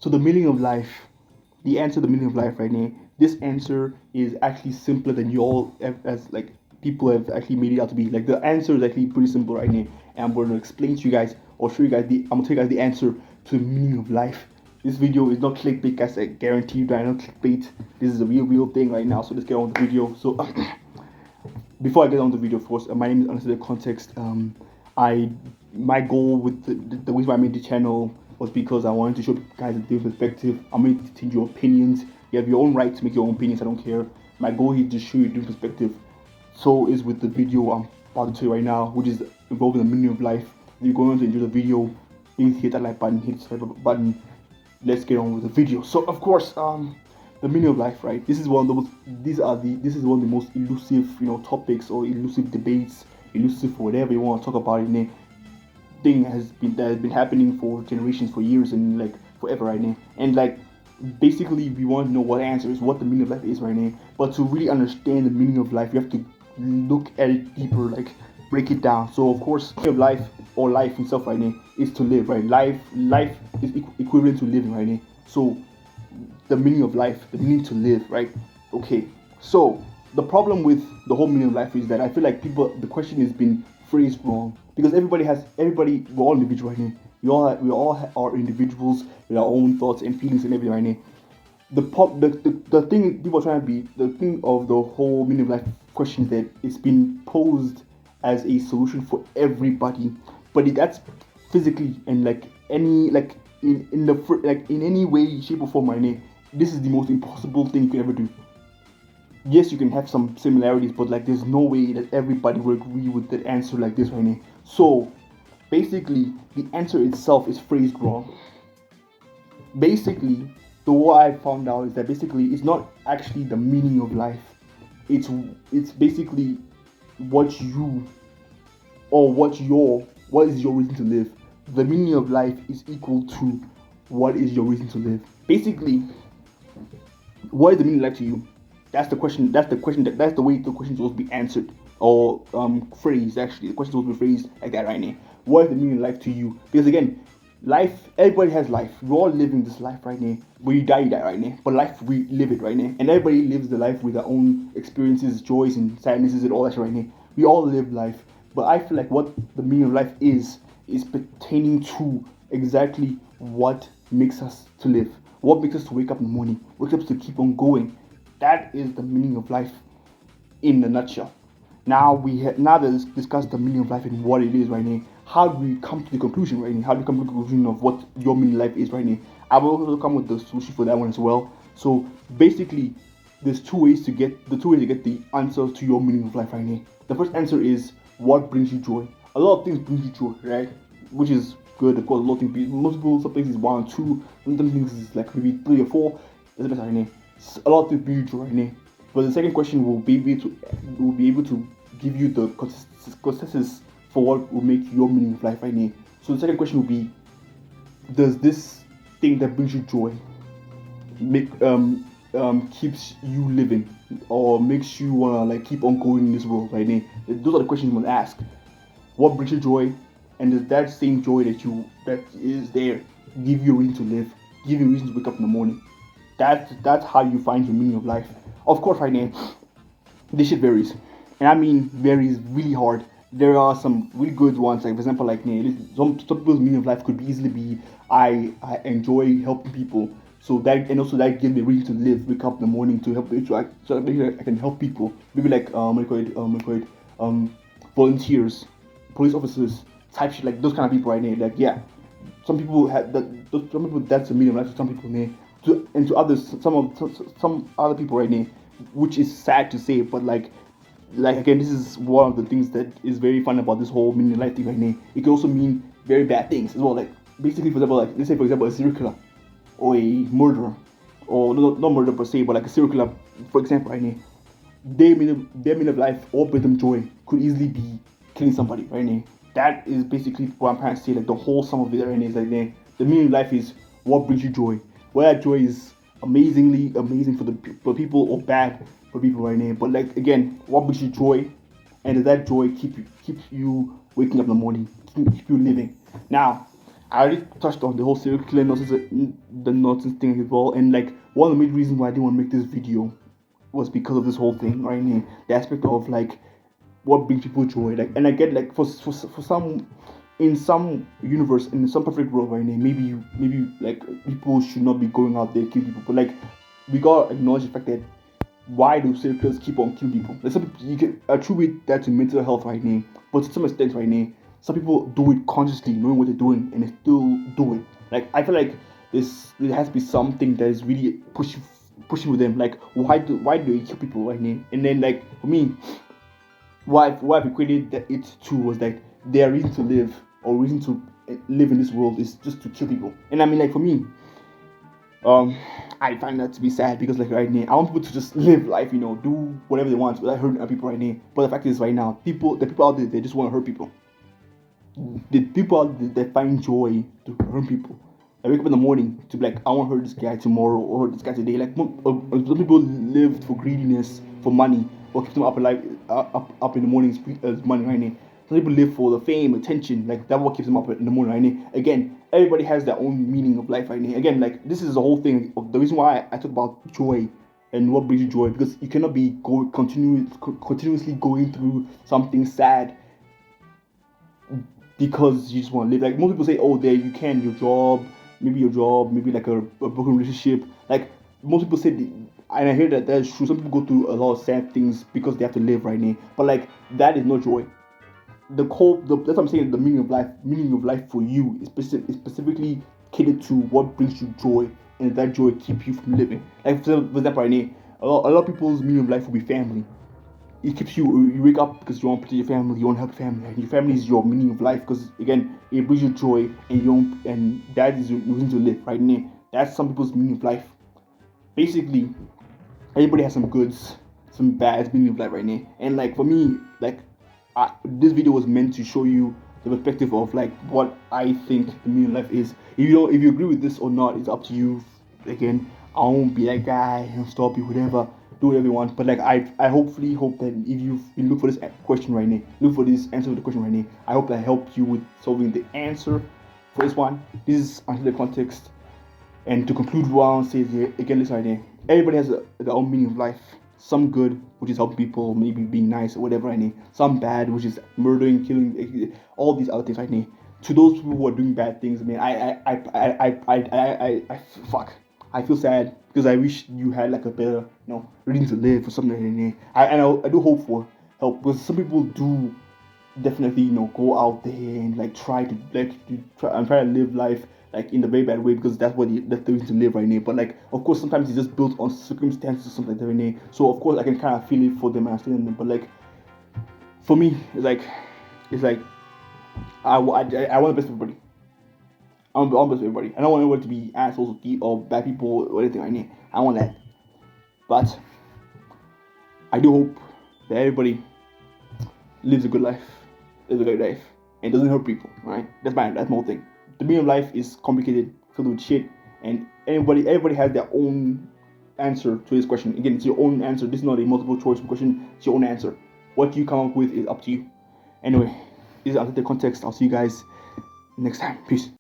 So the meaning of life, the answer to the meaning of life right now. This answer is actually simpler than you all as like people have actually made it out to be. Like the answer is actually pretty simple right now, and I'm going to explain to you guys or show you guys the. I'm gonna tell you guys the answer to the meaning of life. This video is not clickbait, guys. I guarantee you that I not clickbait. This is a real thing right now. So let's get on with the video. So before I get on the video, of course, my name is Honestly the Context. I My goal with the reason why I made the channel was because I wanted to show guys a different perspective. I'm going to change your opinions. You have your own right to make your own opinions. I don't care. My goal is to show you a different perspective. So is with the video I'm about to tell you right now, which is involving the meaning of life. If you're going to enjoy the video, please hit that like button, hit the subscribe button. Let's get on with the video. So of course, the meaning of life, right? This is one of the most. This is one of the most elusive, topics or elusive debates, elusive whatever you want to talk about in it. Thing that has been happening for generations, for years, and like forever right now. And like basically, we want to know what answer is, what the meaning of life is right now. But to really understand the meaning of life, you have to look at it deeper, like break it down. So of course, the meaning of life or life itself right now is to live, right? Life is equivalent to living right now. So the meaning of life, the meaning to live, right? Okay. So the problem with the whole meaning of life is that I feel like the question has been phrased wrong because we're all individual right now. We all are individuals with our own thoughts and feelings and everything right now. The thing people are trying to be, the thing of the whole meaning of life question is that it's been posed as a solution for everybody, but that's physically and like any like in the like in any way, shape or form right now. This is the most impossible thing you can ever do. Yes, you can have some similarities, but like there's no way that everybody will agree with the answer like this right now. So basically, the answer itself is phrased wrong. Basically, the what I found out is that basically it's not actually the meaning of life. It's it's basically what you or what is your reason to live. The meaning of life is equal to what is your reason to live. Basically, what is the meaning of life to you? That's the question. That's the question. That's the way the question is supposed to be answered or phrased. Actually, the question is supposed to be phrased like that right now. What is the meaning of life to you? Because again, life. Everybody has life. We're all living this life right now. When you die right now. But life, we live it right now, and everybody lives the life with their own experiences, joys, and sadnesses, and all that right now. We all live life. But I feel like what the meaning of life is pertaining to exactly what makes us to live. What makes us to wake up in the morning? Wake up to keep on going. That is the meaning of life in a nutshell. Now that let's discuss the meaning of life and what it is right now. How do we come to the conclusion right now? How do we come to the conclusion of what your meaning of life is right now? I will also come with the solution for that one as well. So basically, there's two ways to get the answer to your meaning of life right now. The first answer is what brings you joy. A lot of things bring you joy, right? Which is good. Of course, a lot of things. Most people, some things is one or two. Some things is like maybe three or four. That's the best right now. A lot of things right now. But the second question will be able to give you the consensus for what will make your meaning of life right now. So the second question will be: does this thing that brings you joy make keeps you living or makes you wanna like keep on going in this world right now? Those are the questions you must ask. What brings you joy, and does that same joy that is there give you a reason to live, give you a reason to wake up in the morning? That's how you find your meaning of life. Of course, right now, this shit varies, and I mean varies really hard. There are some really good ones, like for example, like some people's meaning of life could easily be I enjoy helping people, so that and also that gives me a reason to live, wake up in the morning to help so I can help people. Maybe like what do you call it, volunteers, police officers, type shit like those kind of people right now. Like yeah, some people have that. Some people that's the meaning of life. Some people may and to others, some other people right now, which is sad to say, but like again, this is one of the things that is very fun about this whole meaning of life thing right now. It can also mean very bad things as well. Like basically, for example, like let's say for example a serial killer or a murderer, or not murder per se, but like a serial killer, for example, right now, their meaning of life or bring them joy could easily be killing somebody right now. That is basically what I'm trying to say. Like the whole sum of it right now is like the meaning of life is what brings you joy. Whether that joy is amazingly amazing for people or bad for people right now. But like again, what brings you joy, and does that joy keep you waking up in the morning, keep you living? Now, I already touched on the whole serial killer nonsense, the nonsense thing as well, and like one of the main reasons why I didn't want to make this video was because of this whole thing right here. The aspect of like what brings people joy, like, and I get like for some, in some universe, in some perfect world right now, maybe like people should not be going out there killing people, but like we gotta acknowledge the fact that why do serial killers keep on killing people? Like some people, you can attribute that to mental health right now, but to some extent right now, some people do it consciously, knowing what they're doing, and they still do it. Like I feel like there has to be something that is really pushing with them. Like why do they kill people right now? And then like for me, what I've equated it to was like their reason to live or reason to live in this world is just to kill people. And I mean, like for me, um, I find that to be sad because like right now, I want people to just live life, do whatever they want without hurting other people right now. But the fact is, right now, the people out there, they just want to hurt people. The people out there that find joy to hurt people. I wake up in the morning to be like, I want to hurt this guy tomorrow or hurt this guy today. Like some people live for greediness, for money, what keeps them up alive, up in the mornings, money right now. Some people live for the fame, attention, like that's what keeps them up in the morning right now. Again, everybody has their own meaning of life right now. Again, like this is the whole thing. The reason why I talk about joy and what brings you joy, because you cannot be continuously going through something sad because you just want to live. Like most people say, oh, there you can, your job, maybe like a broken relationship. Like most people say, and I hear that that's true. Some people go through a lot of sad things because they have to live right now. But like that is not joy. That's what I'm saying. The meaning of life for you is specifically catered to what brings you joy, and that joy keep you from living. Like for example, right now, a lot of people's meaning of life will be family. It keeps you wake up because you want to protect your family, you want to help family, and your family is your meaning of life because again it brings you joy, and that is your reason to live right now. That's some people's meaning of life. Basically, everybody has some goods, some bads meaning of life right now. And like for me, like this video was meant to show you the perspective of like what I think the meaning of life is. If you agree with this or not, it's up to you. Again, I won't be that guy and stop you, whatever. Do whatever you want. But like I hopefully hope that if you look for this question right now, look for this answer to the question right now. I hope that helped you with solving the answer for this one. This is under the context. And to conclude what I want to say here, again, this idea. Everybody has their own meaning of life. Some good, which is helping people, maybe being nice or whatever I need. Some bad, which is murdering, killing, all these other things I need. To those people who are doing bad things, man, I fuck. I feel sad because I wish you had like a better, reason to live or something like that. I do hope for help because some people do definitely go out there and like try to live life like in the very bad way because that's the reason to live right now. But like of course sometimes it's just built on circumstances or something like that right now. So of course I can kind of feel it for them and understand them. But like for me it's like I want the best for everybody. I want the best for everybody. I don't want anyone to be assholes or bad people or anything like that. I want that. But I do hope that everybody lives a good life, and doesn't hurt people. Right? That's my whole thing. The meaning of life is complicated, filled with shit, and everybody has their own answer to this question. Again, it's your own answer. This is not a multiple choice question. It's your own answer. What you come up with is up to you. Anyway, this is out of the context. I'll see you guys next time. Peace.